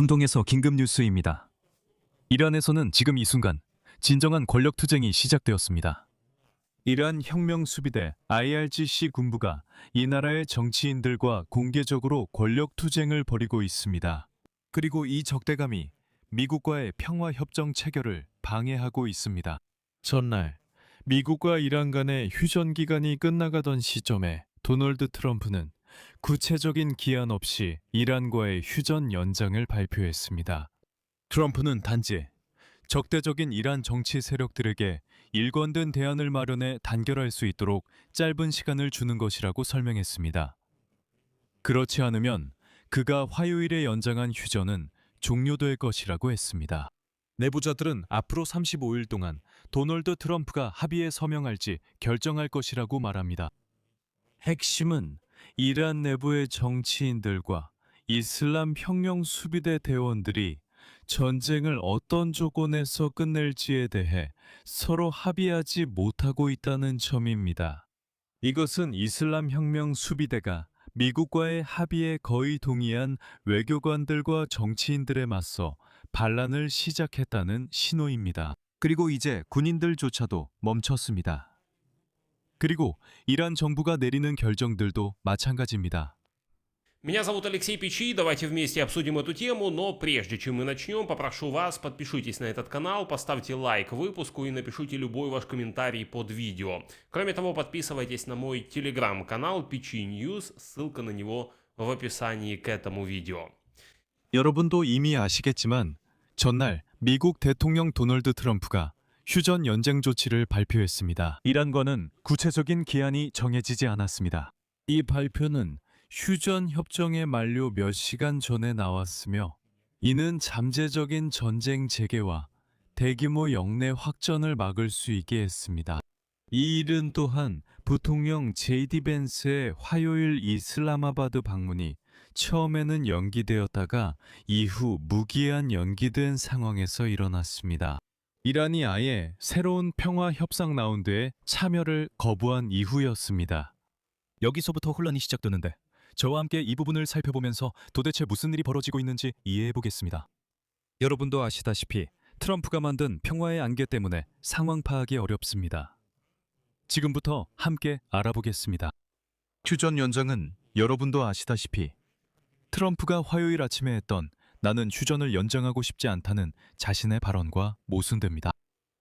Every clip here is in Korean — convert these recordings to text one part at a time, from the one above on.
중동에서 긴급 뉴스입니다. 이란에서는 지금 이 순간 진정한 권력 투쟁이 시작되었습니다. 이란 혁명수비대 IRGC 군부가 이 나라의 정치인들과 공개적으로 권력 투쟁을 벌이고 있습니다. 그리고 이 적대감이 미국과의 평화협정 체결을 방해하고 있습니다. 전날 미국과 이란 간의 휴전 기간이 끝나가던 시점에 도널드 트럼프는 구체적인 기한 없이 이란과의 휴전 연장을 발표했습니다. 트럼프는 단지 적대적인 이란 정치 세력들에게 일관된 대안을 마련해 단결할 수 있도록 짧은 시간을 주는 것이라고 설명했습니다. 그렇지 않으면 그가 화요일에 연장한 휴전은 종료될 것이라고 했습니다. 내부자들은 앞으로 35일 동안 도널드 트럼프가 합의에 서명할지 결정할 것이라고 말합니다. 핵심은 이란 내부의 정치인들과 이슬람 혁명 수비대 대원들이 전쟁을 어떤 조건에서 끝낼지에 대해 서로 합의하지 못하고 있다는 점입니다. 이것은 이슬람 혁명 수비대가 미국과의 합의에 거의 동의한 외교관들과 정치인들에 맞서 반란을 시작했다는 신호입니다. 그리고 이제 군인들조차도 멈췄습니다. 그리고 이란 정부가 내리는 결정들도 마찬가지입니다. Меня зовут Алексей Пичи, давайте вместе обсудим эту тему, но прежде чем мы начнем, попрошу вас, подпишитесь на этот канал, поставьте лайк выпуску и напишите любой ваш комментарий под видео. Кроме того, подписывайтесь на мой телеграм-канал Пичи News, ссылка на него в описании к этому видео. 여러분도 이미 아시겠지만 전날 미국 대통령 도널드 트럼프가 휴전 연장 조치를 발표했습니다. 이란과는 구체적인 기한이 정해지지 않았습니다. 이 발표는 휴전 협정의 만료 몇 시간 전에 나왔으며 이는 잠재적인 전쟁 재개와 대규모 영내 확전을 막을 수 있게 했습니다. 이 일은 또한 부통령 제이디 벤스의 화요일 이슬라마바드 방문이 처음에는 연기되었다가 이후 무기한 연기된 상황에서 일어났습니다. 이란이 아예 새로운 평화 협상 라운드에 참여를 거부한 이후였습니다. 여기서부터 혼란이 시작되는데 저와 함께 이 부분을 살펴보면서 도대체 무슨 일이 벌어지고 있는지 이해해 보겠습니다. 여러분도 아시다시피 트럼프가 만든 평화의 안개 때문에 상황 파악이 어렵습니다. 지금부터 함께 알아보겠습니다. 휴전 연장은 여러분도 아시다시피 트럼프가 화요일 아침에 했던 나는 휴전을 연장하고 싶지 않다는 자신의 발언과 모순됩니다.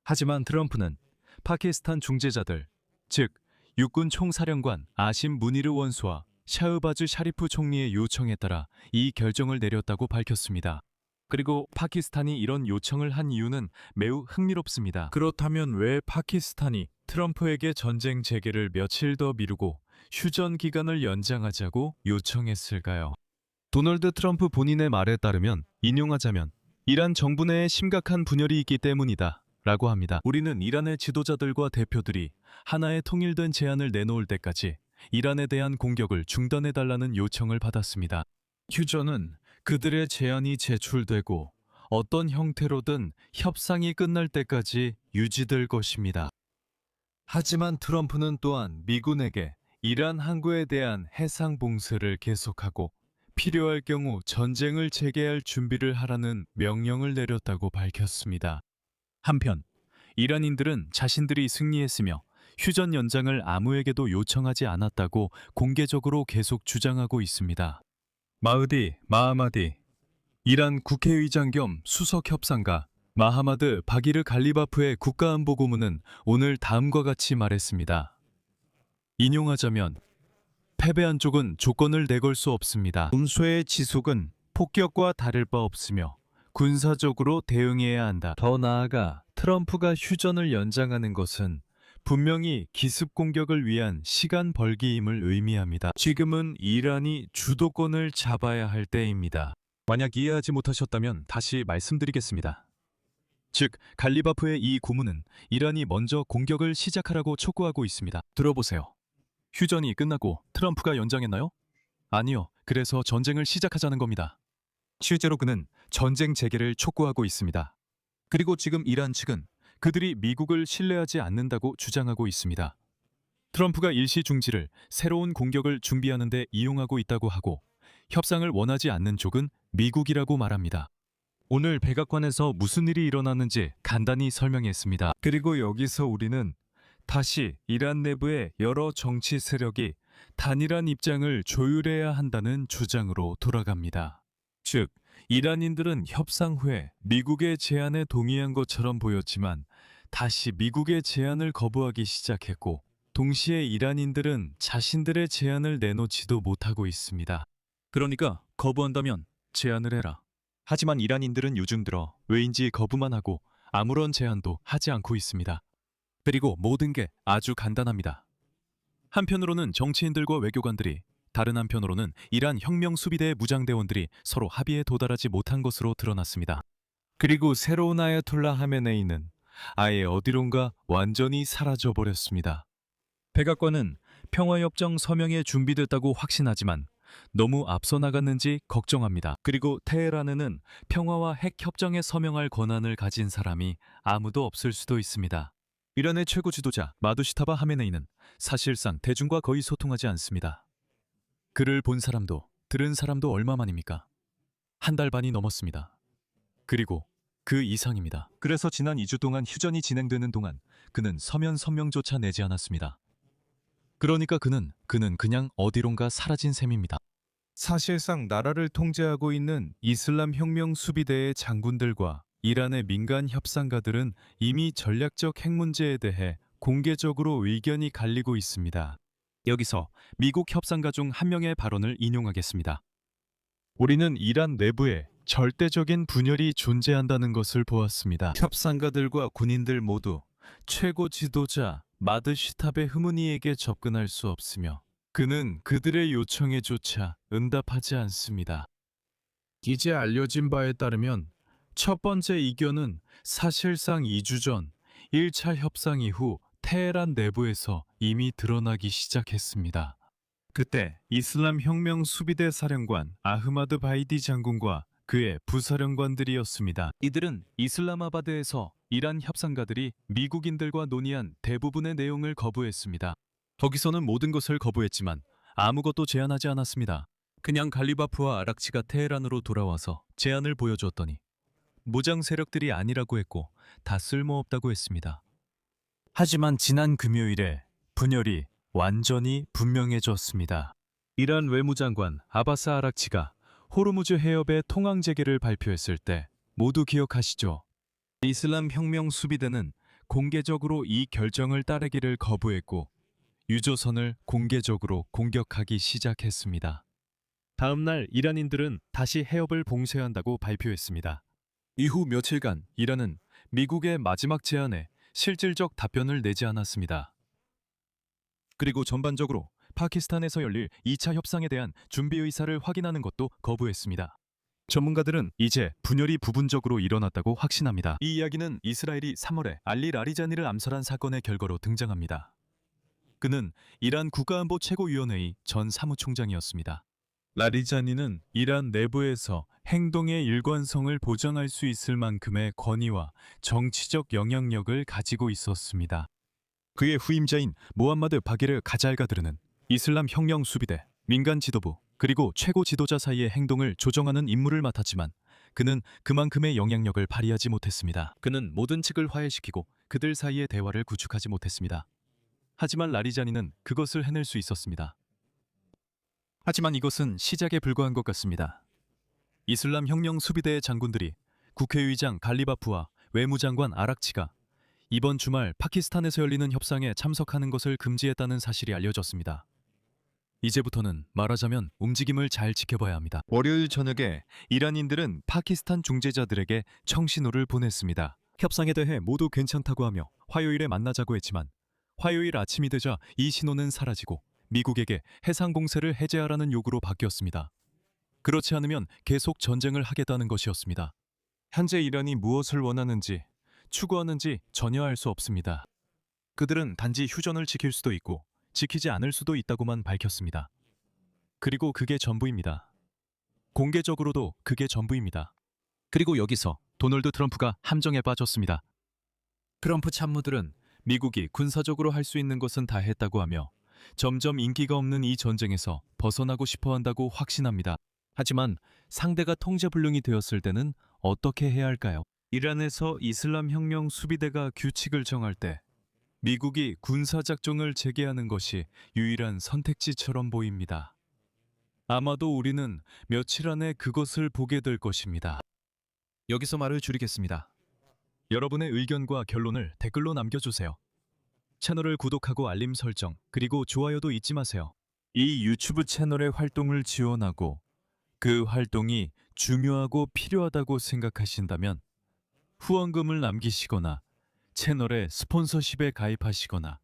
하지만 트럼프는 파키스탄 중재자들, 즉 육군 총사령관 아심 무니르 원수와 샤흐바즈 샤리프 총리의 요청에 따라 이 결정을 내렸다고 밝혔습니다. 그리고 파키스탄이 이런 요청을 한 이유는 매우 흥미롭습니다. 그렇다면 왜 파키스탄이 트럼프에게 전쟁 재개를 며칠 더 미루고 휴전 기간을 연장하자고 요청했을까요? 도널드 트럼프 본인의 말에 따르면 인용하자면 이란 정부 내에 심각한 분열이 있기 때문이다 라고 합니다. 우리는 이란의 지도자들과 대표들이 하나의 통일된 제안을 내놓을 때까지 이란에 대한 공격을 중단해달라는 요청을 받았습니다. 휴전은 그들의 제안이 제출되고 어떤 형태로든 협상이 끝날 때까지 유지될 것입니다. 하지만 트럼프는 또한 미군에게 이란 항구에 대한 해상 봉쇄를 계속하고 필요할 경우 전쟁을 재개할 준비를 하라는 명령을 내렸다고 밝혔습니다. 한편 이란인들은 자신들이 승리했으며 휴전 연장을 아무에게도 요청하지 않았다고 공개적으로 계속 주장하고 있습니다. 마하마디 이란 국회의장 겸 수석협상가 마하마드 바기르 갈리바프의 국가안보고문은 오늘 다음과 같이 말했습니다. 인용하자면 패배한 쪽은 조건을 내걸 수 없습니다. 군수의 지속은 폭격과 다를 바 없으며 군사적으로 대응해야 한다. 더 나아가 트럼프가 휴전을 연장하는 것은 분명히 기습 공격을 위한 시간 벌기임을 의미합니다. 지금은 이란이 주도권을 잡아야 할 때입니다. 만약 이해하지 못하셨다면 다시 말씀드리겠습니다. 즉, 갈리바프의 이 고문은 이란이 먼저 공격을 시작하라고 촉구하고 있습니다. 들어보세요. 휴전이 끝나고 트럼프가 연장했나요? 아니요. 그래서 전쟁을 시작하자는 겁니다. 실제로 그는 전쟁 재개를 촉구하고 있습니다. 그리고 지금 이란 측은 그들이 미국을 신뢰하지 않는다고 주장하고 있습니다. 트럼프가 일시 중지를 새로운 공격을 준비하는 데 이용하고 있다고 하고 협상을 원하지 않는 쪽은 미국이라고 말합니다. 오늘 백악관에서 무슨 일이 일어났는지 간단히 설명했습니다. 그리고 여기서 우리는 다시 이란 내부의 여러 정치 세력이 단일한 입장을 조율해야 한다는 주장으로 돌아갑니다. 즉, 이란인들은 협상 후에 미국의 제안에 동의한 것처럼 보였지만 다시 미국의 제안을 거부하기 시작했고, 동시에 이란인들은 자신들의 제안을 내놓지도 못하고 있습니다. 그러니까 거부한다면 제안을 해라. 하지만 이란인들은 요즘 들어 왜인지 거부만 하고 아무런 제안도 하지 않고 있습니다. 그리고 모든 게 아주 간단합니다. 한편으로는 정치인들과 외교관들이, 다른 한편으로는 이란 혁명 수비대의 무장대원들이 서로 합의에 도달하지 못한 것으로 드러났습니다. 그리고 새로운 아야톨라 하메네이는 아예 어디론가 완전히 사라져버렸습니다. 백악관은 평화협정 서명에 준비됐다고 확신하지만 너무 앞서 나갔는지 걱정합니다. 그리고 테헤란에는 평화와 핵협정에 서명할 권한을 가진 사람이 아무도 없을 수도 있습니다. 이란의 최고 지도자 마두시타바 하메네이는 사실상 대중과 거의 소통하지 않습니다. 그를 본 사람도 들은 사람도 얼마만입니까? 한 달 반이 넘었습니다. 그리고 그 이상입니다. 그래서 지난 2주 동안 휴전이 진행되는 동안 그는 서면 성명조차 내지 않았습니다. 그러니까 그는 그냥 어디론가 사라진 셈입니다. 사실상 나라를 통제하고 있는 이슬람 혁명 수비대의 장군들과 이란의 민간 협상가들은 이미 전략적 핵 문제에 대해 공개적으로 의견이 갈리고 있습니다. 여기서 미국 협상가 중 한 명의 발언을 인용하겠습니다. 우리는 이란 내부에 절대적인 분열이 존재한다는 것을 보았습니다. 협상가들과 군인들 모두 최고 지도자 마드시탑의 흐무니에게 접근할 수 없으며 그는 그들의 요청에조차 응답하지 않습니다. 이제 알려진 바에 따르면 첫 번째 이견은 사실상 2주 전 1차 협상 이후 테헤란 내부에서 이미 드러나기 시작했습니다. 그때 이슬람 혁명 수비대 사령관 아흐마드 바이디 장군과 그의 부사령관들이었습니다. 이들은 이슬라마바드에서 이란 협상가들이 미국인들과 논의한 대부분의 내용을 거부했습니다. 거기서는 모든 것을 거부했지만 아무것도 제안하지 않았습니다. 그냥 갈리바프와 아락치가 테헤란으로 돌아와서 제안을 보여주었더니 무장 세력들이 아니라고 했고 다 쓸모없다고 했습니다. 하지만 지난 금요일에 분열이 완전히 분명해졌습니다. 이란 외무장관 아바스 아락치가 호르무즈 해협의 통항 재개를 발표했을 때 모두 기억하시죠? 이슬람 혁명 수비대는 공개적으로 이 결정을 따르기를 거부했고 유조선을 공개적으로 공격하기 시작했습니다. 다음 날 이란인들은 다시 해협을 봉쇄한다고 발표했습니다. 이후 며칠간 이란은 미국의 마지막 제안에 실질적 답변을 내지 않았습니다. 그리고 전반적으로 파키스탄에서 열릴 2차 협상에 대한 준비 의사를 확인하는 것도 거부했습니다. 전문가들은 이제 분열이 부분적으로 일어났다고 확신합니다. 이 이야기는 이스라엘이 3월에 알리 라리자니를 암살한 사건의 결과로 등장합니다. 그는 이란 국가안보 최고위원회의 전 사무총장이었습니다. 라리자니는 이란 내부에서 행동의 일관성을 보장할 수 있을 만큼의 권위와 정치적 영향력을 가지고 있었습니다. 그의 후임자인 모함마드 바게르 가잘가드르는 이슬람 혁명 수비대, 민간 지도부, 그리고 최고 지도자 사이의 행동을 조정하는 임무를 맡았지만 그는 그만큼의 영향력을 발휘하지 못했습니다. 그는 모든 측을 화해시키고 그들 사이의 대화를 구축하지 못했습니다. 하지만 라리자니는 그것을 해낼 수 있었습니다. 하지만 이것은 시작에 불과한 것 같습니다. 이슬람 혁명 수비대의 장군들이 국회의장 갈리바프와 외무장관 아락치가 이번 주말 파키스탄에서 열리는 협상에 참석하는 것을 금지했다는 사실이 알려졌습니다. 이제부터는 말하자면 움직임을 잘 지켜봐야 합니다. 월요일 저녁에 이란인들은 파키스탄 중재자들에게 청신호를 보냈습니다. 협상에 대해 모두 괜찮다고 하며 화요일에 만나자고 했지만 화요일 아침이 되자 이 신호는 사라지고 미국에게 해상 공세를 해제하라는 요구로 바뀌었습니다. 그렇지 않으면 계속 전쟁을 하겠다는 것이었습니다. 현재 이란이 무엇을 원하는지, 추구하는지 전혀 알 수 없습니다. 그들은 단지 휴전을 지킬 수도 있고 지키지 않을 수도 있다고만 밝혔습니다. 그리고 그게 전부입니다. 공개적으로도 그게 전부입니다. 그리고 여기서 도널드 트럼프가 함정에 빠졌습니다. 트럼프 참모들은 미국이 군사적으로 할 수 있는 것은 다 했다고 하며 점점 인기가 없는 이 전쟁에서 벗어나고 싶어 한다고 확신합니다. 하지만 상대가 통제불능이 되었을 때는 어떻게 해야 할까요? 이란에서 이슬람 혁명 수비대가 규칙을 정할 때 미국이 군사작전을 재개하는 것이 유일한 선택지처럼 보입니다. 아마도 우리는 며칠 안에 그것을 보게 될 것입니다. 여기서 말을 줄이겠습니다. 여러분의 의견과 결론을 댓글로 남겨주세요. 채널을 구독하고 알림 설정, 그리고 좋아요도 잊지 마세요. 이 유튜브 채널의 활동을 지원하고 그 활동이 중요하고 필요하다고 생각하신다면 후원금을 남기시거나 채널의 스폰서십에 가입하시거나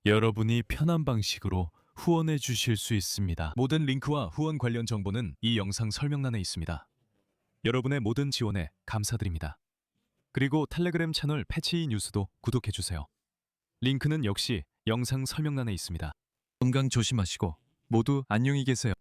여러분이 편한 방식으로 후원해 주실 수 있습니다. 모든 링크와 후원 관련 정보는 이 영상 설명란에 있습니다. 여러분의 모든 지원에 감사드립니다. 그리고 텔레그램 채널 패치이 뉴스도 구독해 주세요. 링크는 역시 영상 설명란에 있습니다. 건강 조심하시고 모두 안녕히 계세요.